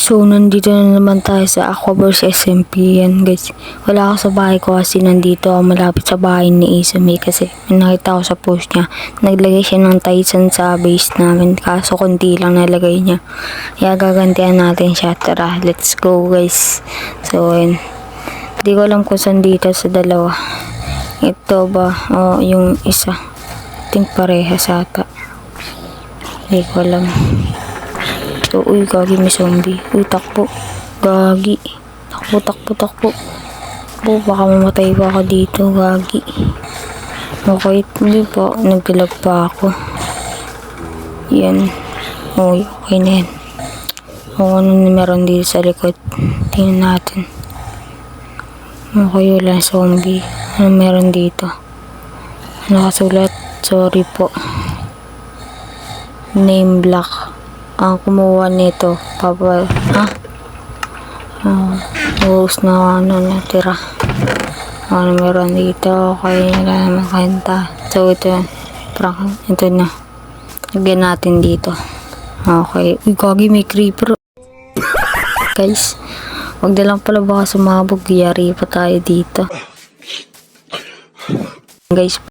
So, nandito na naman tayo sa Aquaverse SMP yan guys. Wala ako sa bahay ko kasi nandito ako malapit sa bahay ni Isumi kasi nakita ko sa post niya. Naglagay siya ng Tyson sa base namin kaso konti lang nalagay niya. Kaya gagantihan natin siya. Tara, let's go guys. So, yun. Hindi ko alam kung saan dito sa dalawa. Ito ba? O, yung isa. Think parehas ata. Hindi ko alam. So, uy, gagi may zombie. Uy, takbo. Gagi. Takbo, takbo, takbo. Takbo, baka mamatay pa ako dito, gagi. Okay, hindi pa. Nagkilag pa ako. Yan. Uy, okay na yan. O, ano na meron dito sa likod? Tingnan natin. Okay, wala zombie. Ano meron dito? Nakasulat. Sorry po. Name block. Ang kumuha nito, papa, ubus na ano natira. Ano meron dito, okay, wala naman kanta. So, ito yan. Ito na. Lagyan natin dito. Okay. Uy, gagi, may creeper. Guys, wag na lang pala baka sumabog. Yari pa tayo dito. Guys,